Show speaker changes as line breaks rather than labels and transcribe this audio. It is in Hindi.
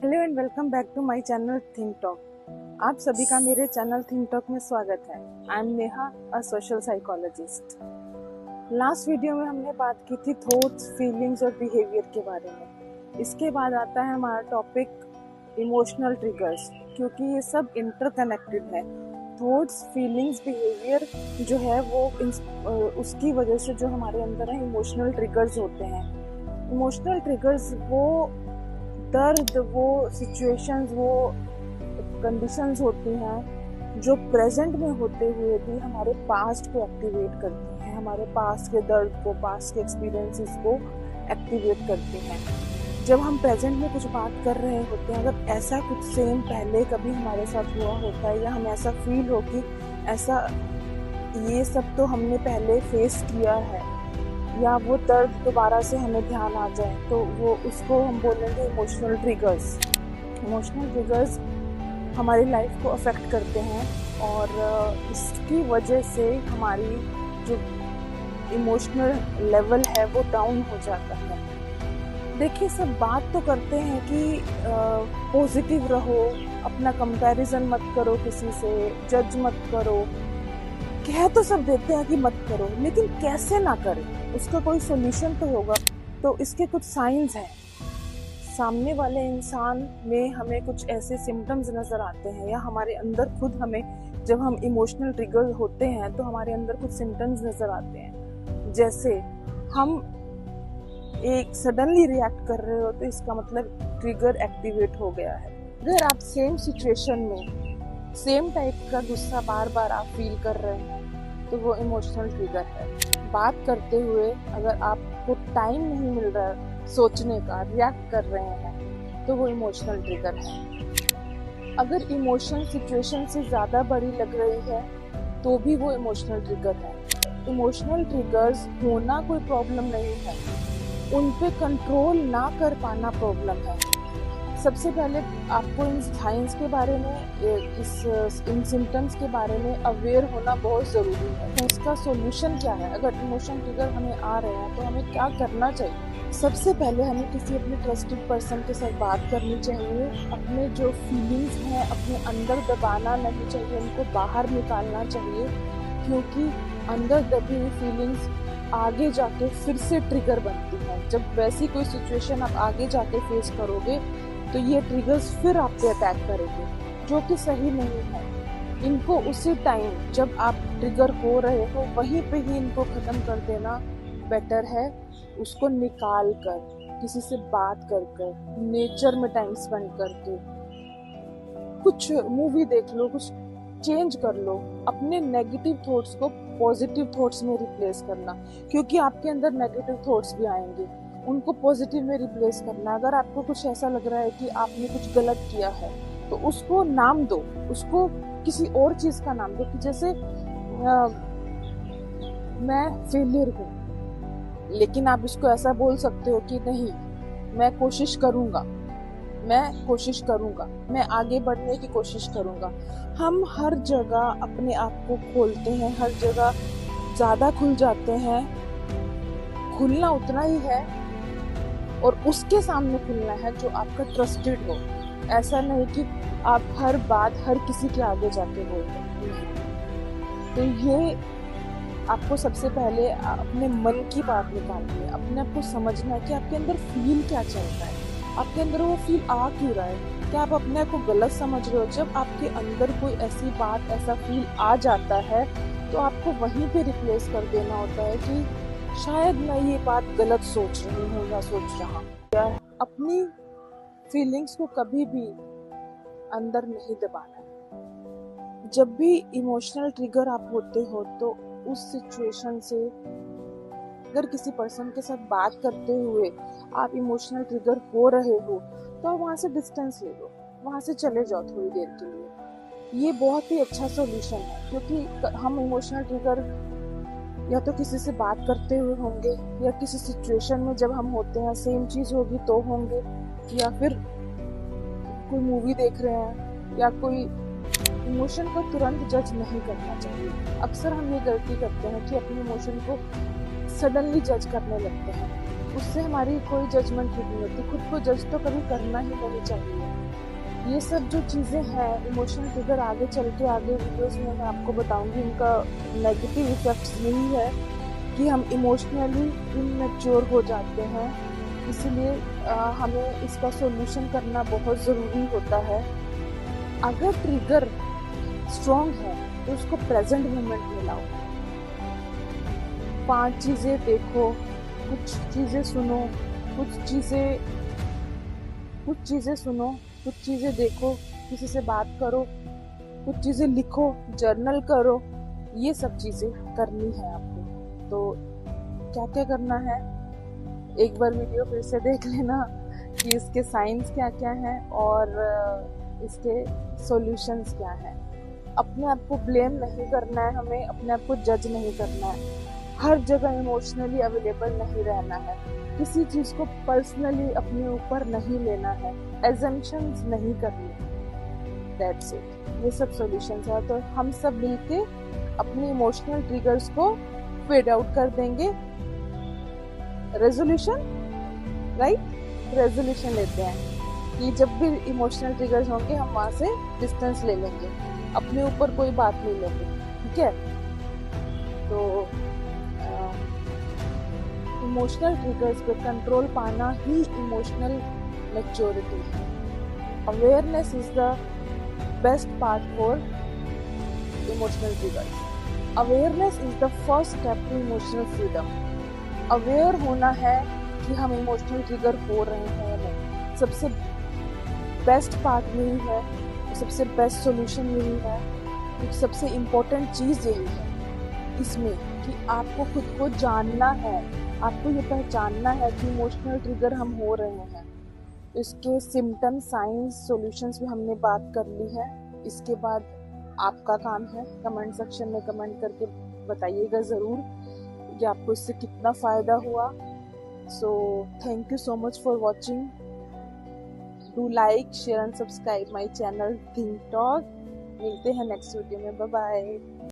Hello and welcome back to my channel Think Talk. आप सभी का मेरे चैनल थिंक टॉक में स्वागत है। I am Neha, a social psychologist. Last video में हमने बात की थी थॉट्स, फीलिंग्स और बिहेवियर के बारे में। इसके बाद आता है हमारा टॉपिक इमोशनल ट्रिगर्स, क्योंकि ये सब इंटरकनेक्टेड है। थॉट्स, फीलिंग्स, बिहेवियर जो है वो उसकी वजह से जो हमारे अंदर है इमोशनल ट्रिगर्स होते हैं। इमोशनल ट्रिगर्स वो दर्द, वो सिचुएशंस, वो कंडीशंस होती हैं जो प्रेजेंट में होते हुए भी हमारे पास्ट को एक्टिवेट करती हैं, हमारे पास्ट के दर्द को, पास्ट के एक्सपीरियंसेस को एक्टिवेट करती हैं। जब हम प्रेजेंट में कुछ बात कर रहे होते हैं, अगर ऐसा कुछ सेम पहले कभी हमारे साथ हुआ होता है या हमें ऐसा फील हो कि ऐसा ये सब तो हमने पहले फेस किया है, या वो दर्द दोबारा से हमें ध्यान आ जाए, तो वो उसको हम बोलेंगे इमोशनल ट्रिगर्स। इमोशनल ट्रिगर्स हमारी लाइफ को अफेक्ट करते हैं और इसकी वजह से हमारी जो इमोशनल लेवल है वो डाउन हो जाता है। देखिए, सब बात तो करते हैं कि पॉजिटिव रहो, अपना कंपैरिजन मत करो, किसी से जज मत करो, कह तो सब देते हैं कि मत करो, लेकिन कैसे ना करें, उसका कोई सोल्यूशन तो होगा। तो इसके कुछ साइंस हैं। सामने वाले इंसान में हमें कुछ ऐसे सिम्टम्स नजर आते हैं, या हमारे अंदर खुद हमें, जब हम इमोशनल ट्रिगर होते हैं तो हमारे अंदर कुछ सिम्टम्स नजर आते हैं। जैसे हम एक सडनली रिएक्ट कर रहे हो तो इसका मतलब ट्रिगर एक्टिवेट हो गया है। अगर आप सेम सिचुएशन में सेम टाइप का गुस्सा बार बार आप फील कर रहे हैं तो वो इमोशनल ट्रिगर है। बात करते हुए अगर आपको टाइम नहीं मिल रहा है सोचने का, रिएक्ट कर रहे हैं, तो वो इमोशनल ट्रिगर है। अगर इमोशन सिचुएशन से ज़्यादा बड़ी लग रही है तो भी वो इमोशनल ट्रिगर है। इमोशनल ट्रिगर्स होना कोई प्रॉब्लम नहीं है, उन पे कंट्रोल ना कर पाना प्रॉब्लम है। सबसे पहले आपको इन साइंस के बारे में, इन सिम्टम्स के बारे में अवेयर होना बहुत ज़रूरी है। तो इसका सॉल्यूशन क्या है? अगर इमोशन ट्रिगर हमें आ रहे हैं तो हमें क्या करना चाहिए? सबसे पहले हमें किसी अपने ट्रस्टेड पर्सन के साथ बात करनी चाहिए। अपने जो फीलिंग्स हैं अपने अंदर दबाना नहीं चाहिए, उनको बाहर निकालना चाहिए, क्योंकि अंदर दबी हुई फीलिंग्स आगे जाके फिर से ट्रिगर बनती हैं। जब वैसी कोई सिचुएशन आप आगे जाके फेस करोगे तो ये ट्रिगर्स फिर आप पे अटैक करेंगे, जो कि सही नहीं है। इनको उसी टाइम जब आप ट्रिगर हो रहे हो वहीं पे ही इनको ख़त्म कर देना बेटर है। उसको निकाल कर, किसी से बात कर कर, नेचर में टाइम स्पेंड करके, कुछ मूवी देख लो, कुछ चेंज कर लो। अपने नेगेटिव थॉट्स को पॉजिटिव थॉट्स में रिप्लेस करना, क्योंकि आपके अंदर नेगेटिव थॉट्स भी आएंगे, उनको पॉजिटिव में रिप्लेस करना। अगर आपको कुछ ऐसा लग रहा है कि आपने कुछ गलत किया है तो उसको नाम दो, उसको किसी और चीज का नाम दो, कि जैसे मैं फेलियर हूँ, लेकिन आप इसको ऐसा बोल सकते हो कि नहीं, मैं कोशिश करूंगा, मैं कोशिश करूंगा, मैं आगे बढ़ने की कोशिश करूंगा। हम हर जगह अपने आप को खोलते हैं, हर जगह ज्यादा खुल जाते हैं। खुलना उतना ही है और उसके सामने खुलना है जो आपका ट्रस्टेड हो। ऐसा नहीं कि आप हर बात हर किसी के आगे जाके बोलते हैं। तो ये आपको सबसे पहले अपने मन की बात निकालनी है, अपने आप को समझना है कि आपके अंदर फील क्या चल रहा है, आपके अंदर वो फील आ क्यों रहा है, क्या आप अपने आप को गलत समझ रहे हो। जब आपके अंदर कोई ऐसी बात, ऐसा फील आ जाता है तो आपको वहीं पे रिप्लेस कर देना होता है कि शायद मैं ये बात गलत सोच रही हूँ या सोच रहा हूँ। अपनी फीलिंग्स को कभी भी अंदर नहीं दबाना। जब भी इमोशनल ट्रिगर आप होते हो तो उस सिचुएशन से, अगर किसी पर्सन के साथ बात करते हुए आप इमोशनल ट्रिगर हो रहे हो तो आप वहाँ से डिस्टेंस ले लो, वहाँ से चले जाओ थोड़ी देर के लिए। ये बहुत ही अच्छा सॉल्यूशन है, क्योंकि हम इमोशनल ट्रिगर या तो किसी से बात करते हुए होंगे, या किसी सिचुएशन में जब हम होते हैं सेम चीज़ होगी तो होंगे, या फिर कोई मूवी देख रहे हैं, या कोई इमोशन को तुरंत जज नहीं करना चाहिए। अक्सर हम ये गलती करते हैं कि अपने इमोशन को सडनली जज करने लगते हैं। उससे हमारी कोई जजमेंट नहीं होती। खुद को जज तो कभी करना ही नहीं चाहिए। ये सब जो चीज़ें हैं इमोशनल ट्रिगर, आगे चल के आगे वीडियोस में मैं आपको बताऊंगी। इनका नेगेटिव इफेक्ट्स यही है कि हम इमोशनली इमैच्योर हो जाते हैं। इसलिए हमें इसका सॉल्यूशन करना बहुत ज़रूरी होता है। अगर ट्रिगर स्ट्रॉन्ग है तो उसको प्रेजेंट मोमेंट में लाओ। 5 चीज़ें देखो, कुछ चीज़ें सुनो, कुछ चीज़ें देखो, किसी से बात करो, कुछ चीज़ें लिखो, जर्नल करो। ये सब चीज़ें करनी है आपको। तो क्या क्या करना है, एक बार वीडियो फिर से देख लेना कि इसके साइंस क्या क्या हैं और इसके सॉल्यूशंस क्या हैं। अपने आप को ब्लेम नहीं करना है, हमें अपने आप को जज नहीं करना है। हर जगह इमोशनली अवेलेबल नहीं रहना है। किसी चीज़ को पर्सनली अपने ऊपर नहीं लेना है, एजम्पशंस नहीं करनी। That's it. ये सब सॉल्यूशंस है। तो हम सब मिलके अपने इमोशनल ट्रिगर्स को फेड आउट कर देंगे। Resolution, right? रेजोल्यूशन लेते हैं कि जब भी इमोशनल ट्रिगर्स होंगे हम वहाँ से डिस्टेंस ले लेंगे, अपने ऊपर कोई बात नहीं लेंगे। ठीक है? तो इमोशनल ट्रिगर्स पे कंट्रोल पाना ही इमोशनल मैच्योरिटी है। Awareness is the best part for emotional triggers. Awareness is the first step to emotional freedom. Aware होना है कि हम इमोशनल ट्रिगर हो रहे हैं या नहीं। सबसे बेस्ट पार्ट यही है, सबसे बेस्ट सॉल्यूशन यही है, सबसे इम्पोर्टेंट चीज़ यही है इसमें कि आपको खुद को जानना है। आपको ये पहचानना है कि इमोशनल ट्रिगर हम हो रहे हैं। इसके सिम्टम, साइंस, सॉल्यूशंस भी हमने बात कर ली है। इसके बाद आपका काम है कमेंट सेक्शन में कमेंट करके बताइएगा ज़रूर कि आपको इससे कितना फ़ायदा हुआ। So thank you so much for watching. Do like, share and subscribe my channel Think Talk. मिलते हैं नेक्स्ट वीडियो में। Bye bye.